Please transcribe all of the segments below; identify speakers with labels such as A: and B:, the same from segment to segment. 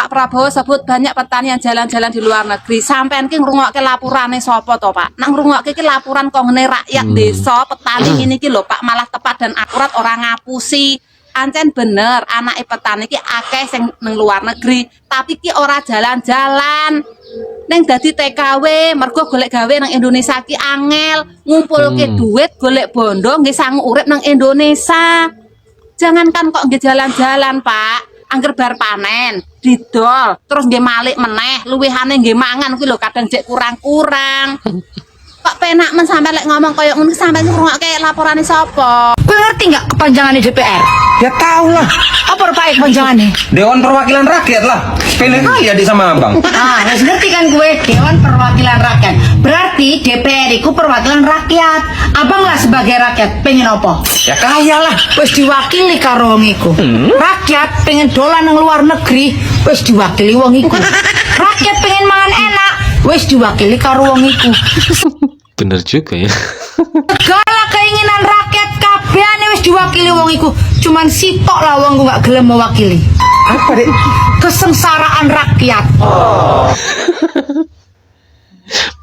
A: Pak Prabowo sebut banyak petani yang jalan-jalan di luar negeri. Sampean ki ngrungokke lapurane sapa to, Pak? Nang ngrungokke ki laporan kongne rakyat desa, petani ini ki lho, Pak, malah tepat dan akurat, orang ngapusi. Ancen bener, anake petani ki akeh sing nang luar negeri, tapi ki ora jalan-jalan. Neng dadi TKW, mergo golek gawe nang Indonesia ki angel, ngumpulke duit, golek bondo nggih sangu urip nang Indonesia. Jangankan kok nggih jalan-jalan, Pak. Angger bar panen, didol, terus nggih malik meneh, luwihane nggih mangan kuwi lho kadang jek kurang-kurang. Kok penak men sampe lek ngomong koyo ngono sampeyan ngrungokke laporane sapa?
B: Kowe ngerti nggak kepanjangannya DPR?
C: Ya tahu lah.
B: Apa rupanya kepanjangannya?
C: Dewan Perwakilan Rakyat lah. Sepele kali ya di sama abang.
B: Wes ngerti kan gue, Dewan Perwakilan Rakyat. Berarti DPR itu perwakilan rakyat. Abang lah sebagai rakyat pengen apa?
C: Ya kaya lah.
B: Wes diwakili karo wong iku. Rakyat pengen dolan nang luar negeri, wes diwakili wong iku. Rakyat pengen mangan enak, wes diwakili karo wong iku.
D: Bener juga ya.
B: Segala keinginan rakyat kabehane wis diwakili wong iku. Cuman sitok lah wong gak gelem mewakili.
C: Apa deh?
B: Kesengsaraan rakyat.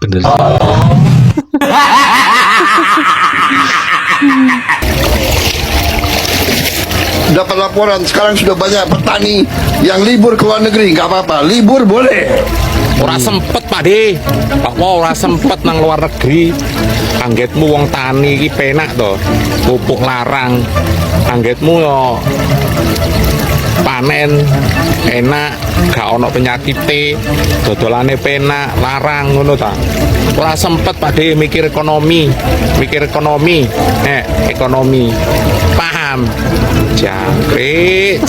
D: Bener.
E: Dapat laporan sekarang sudah banyak petani yang libur ke luar negeri. Nggak apa-apa, libur boleh.
F: Ora sempet Pak De. Pak ora sempet nang luar negeri. Anggetmu wong tani iki penak to. Pupuk larang. Anggetmu yo panen enak, gak ono penyakite, dodolane penak, larang ngono ta. Ora sempet Pak De mikir ekonomi, ekonomi. Paham? Jangkrik,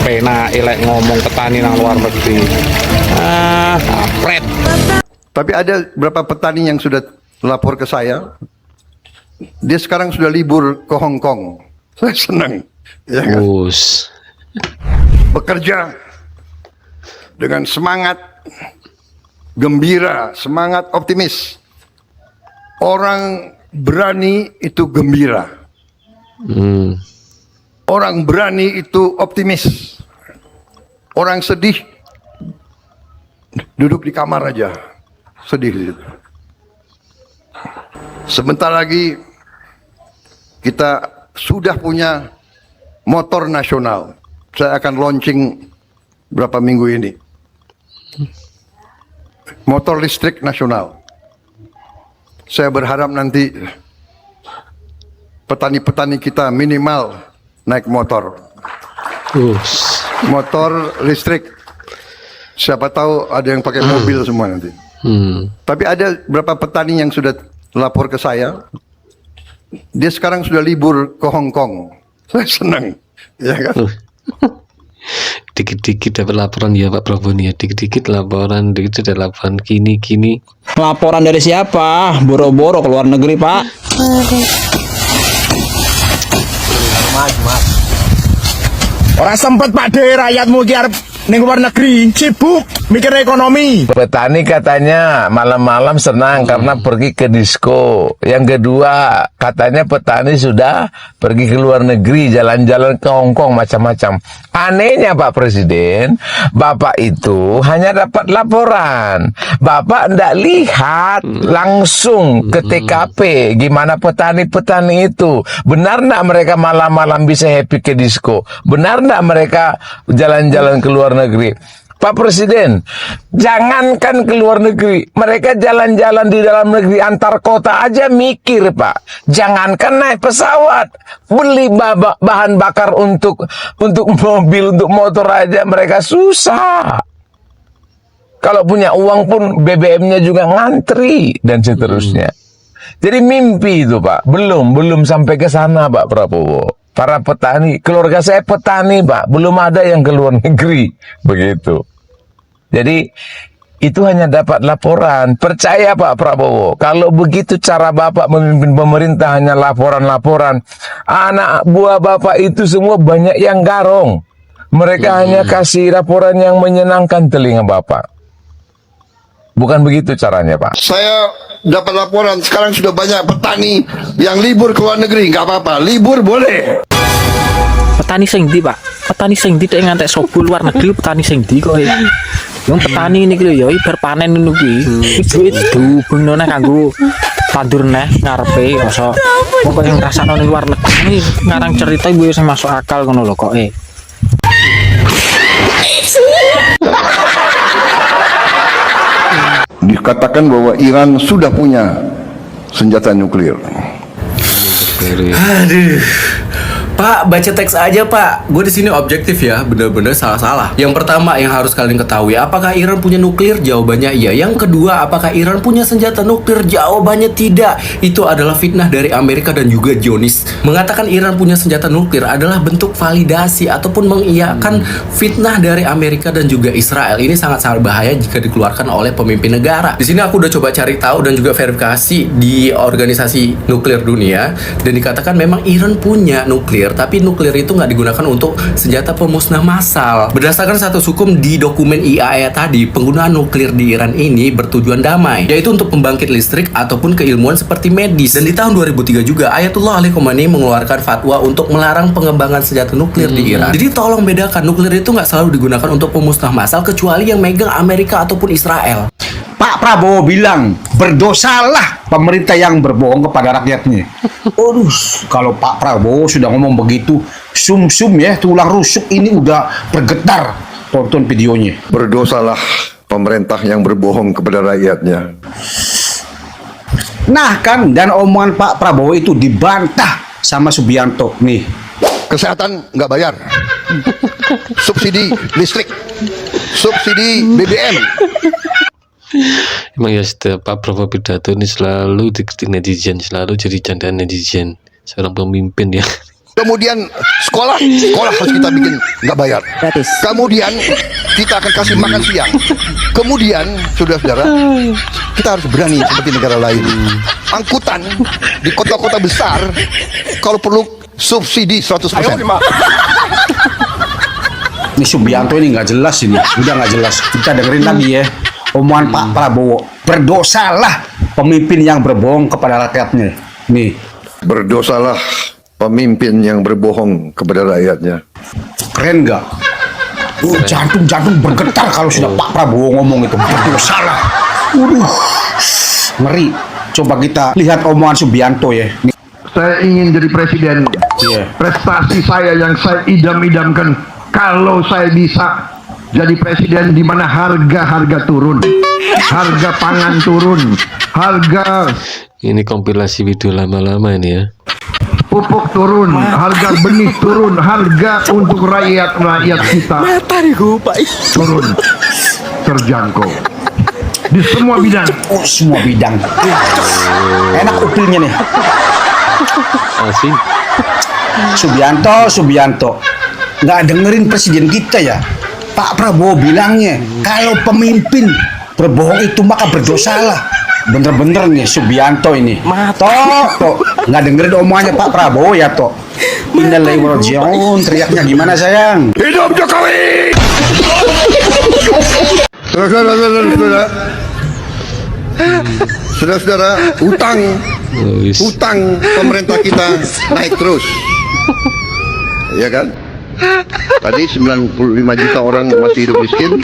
F: penak elek ngomong petani nang luar negeri. Kapret.
E: Tapi ada beberapa petani yang sudah lapor ke saya. Dia sekarang sudah libur ke Hong Kong. Saya senang. Ya kan?
D: Us.
E: Bekerja dengan semangat gembira, semangat optimis. Orang berani itu gembira. Orang berani itu optimis. Orang sedih duduk di kamar aja, sedih. Sebentar lagi kita sudah punya motor nasional. Saya akan launching berapa minggu ini. Motor listrik nasional. Saya berharap nanti petani-petani kita minimal naik motor. Motor listrik. Siapa tahu ada yang pakai mobil semua nanti. Tapi ada beberapa petani yang sudah lapor ke saya. Dia sekarang sudah libur ke Hong Kong. Saya senang. Ya kan?
D: Dikit-dikit dapat laporan ya Pak Prabowo nih ya. Dikit-dikit laporan, dikit ada laporan kini.
G: Laporan dari siapa? Boro-boro ke luar negeri, Pak.
H: Ora sempet Pak De, rakyatmu ki arep ning luar negeri, sibuk mikir ekonomi.
I: Petani katanya malam-malam senang karena pergi ke disko. Yang kedua, katanya petani sudah pergi ke luar negeri, jalan-jalan ke Hong Kong, macam-macam. Anehnya Pak Presiden, Bapak itu hanya dapat laporan. Bapak ndak lihat langsung ke TKP gimana petani-petani itu. Benar ndak mereka malam-malam bisa happy ke disko? Benar ndak mereka jalan-jalan ke luar negeri? Pak Presiden, jangankan ke luar negeri, mereka jalan-jalan di dalam negeri antar kota aja mikir, Pak. Jangankan naik pesawat, beli bahan bakar untuk mobil, untuk motor aja mereka susah. Kalau punya uang pun BBM-nya juga ngantri dan seterusnya. Jadi mimpi itu, Pak. Belum sampai ke sana, Pak Prabowo. Para petani, keluarga saya petani, Pak. Belum ada yang ke luar negeri. Begitu. Jadi, itu hanya dapat laporan. Percaya Pak Prabowo, kalau begitu cara Bapak memimpin pemerintah hanya laporan-laporan, anak buah Bapak itu semua banyak yang garong. Mereka hanya kasih laporan yang menyenangkan telinga Bapak. Bukan begitu caranya, Pak.
E: Saya dapat laporan sekarang sudah banyak petani yang libur ke luar negeri. Nggak apa-apa, libur boleh.
G: Petani sing ndi, Pak? petani sing ndi tek ngantek sobo luar negeri petani sing ndi kok. Yang petani ini lho ya bar panen ngono kuwi. Duit dihubungno neh kanggo tandur neh ngarepe rasa pokoke ngrasakno ning luar negeri ngarang cerita kuwi sing masuk akal ngono lho kok.
E: Dikatakan bahwa Iran sudah punya senjata nuklir.
J: Aduh, Pak, baca teks aja Pak. Gue di sini objektif ya, bener-bener salah-salah. Yang pertama yang harus kalian ketahui, apakah Iran punya nuklir? Jawabannya iya. Yang kedua, apakah Iran punya senjata nuklir? Jawabannya tidak. Itu adalah fitnah dari Amerika dan juga Zionis. Mengatakan Iran punya senjata nuklir adalah bentuk validasi ataupun mengiyakan fitnah dari Amerika dan juga Israel. Ini sangat-sangat bahaya jika dikeluarkan oleh pemimpin negara. Di sini aku udah coba cari tahu dan juga verifikasi di organisasi nuklir dunia, dan dikatakan memang Iran punya nuklir, tapi nuklir itu nggak digunakan untuk senjata pemusnah massal. Berdasarkan status hukum di dokumen IAEA tadi, penggunaan nuklir di Iran ini bertujuan damai, yaitu untuk pembangkit listrik ataupun keilmuan seperti medis. Dan di tahun 2003 juga Ayatullah Ali Khamenei mengeluarkan fatwa untuk melarang pengembangan senjata nuklir di Iran. Jadi tolong bedakan, nuklir itu nggak selalu digunakan untuk pemusnah massal kecuali yang megang Amerika ataupun Israel.
K: Pak Prabowo bilang berdosalah pemerintah yang berbohong kepada rakyatnya. Aduh, kalau Pak Prabowo sudah ngomong begitu, sum-sum ya, tulang rusuk ini udah bergetar. Tonton videonya.
E: Berdosalah pemerintah yang berbohong kepada rakyatnya.
K: Nah kan, dan omongan Pak Prabowo itu dibantah sama Subianto nih.
E: Kesehatan nggak bayar, subsidi listrik, subsidi BBM.
D: Emang ya setiap Pak Prabowo pidato ini selalu dikritik netizen, selalu jadi candaan netizen. Seorang pemimpin ya.
E: Kemudian sekolah harus kita bikin nggak bayar. Kemudian kita akan kasih makan siang. Kemudian saudara-saudara, kita harus berani seperti negara lain. Angkutan di kota-kota besar kalau perlu subsidi 100%.
K: Ini Subianto ini nggak jelas ini, udah nggak jelas. Kita dengerin lagi ya. Omongan Pak Prabowo, berdosalah pemimpin yang berbohong kepada rakyatnya. Nih,
E: berdosalah pemimpin yang berbohong kepada rakyatnya.
K: Keren nggak? Jantung bergetar kalau sudah Pak Prabowo ngomong itu, berdosalah. Ngeri. Coba kita lihat omongan Subianto ya.
E: Saya ingin jadi presiden. Prestasi saya yang saya idam-idamkan, kalau saya bisa jadi presiden di mana harga turun, harga pangan turun, harga
D: ini kompilasi video lama-lama ini ya.
E: Pupuk turun, harga benih turun, harga untuk rakyat kita turun, terjangkau di semua bidang.
K: Oh, semua bidang. Enak upilnya nih.
D: Asing.
K: Subianto, nggak dengerin presiden kita ya. Pak Prabowo bilangnya kalau pemimpin berbohong itu maka berdosalah. Bener-bener nih Subianto ini. Toh, nggak dengerin omongannya Pak Prabowo ya toh. Innalillahi wa inna ilaihi raji'un. Teriaknya gimana sayang?
E: Hidup Jokowi! Saudara-saudara, utang pemerintah kita naik terus. Ya kan? Tadi 95 juta orang masih hidup miskin.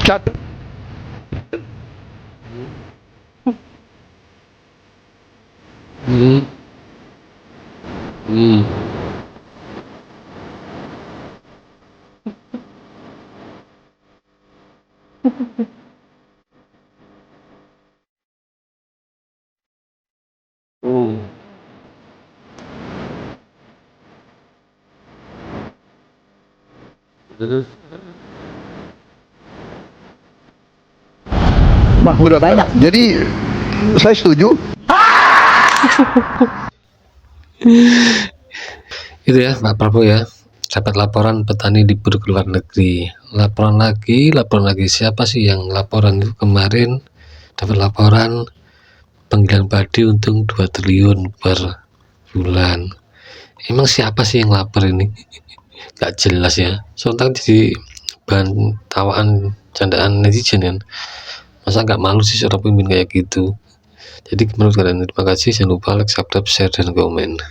E: Cat. Udah banyak. Jadi saya setuju.
D: Itu ya Pak Prabowo ya, dapat laporan petani libur ke luar negeri. Laporan lagi, siapa sih yang laporan itu kemarin dapat laporan penggilingan padi untung 2 triliun per bulan. Emang siapa sih yang lapor ini? Gak jelas ya. Soalnya jadi bahan tawaan candaan netizen kan. Masa nggak malu sih seorang pemimpin kayak gitu. Jadi menurut kalian, terima kasih, jangan lupa like, subscribe, share, dan komen.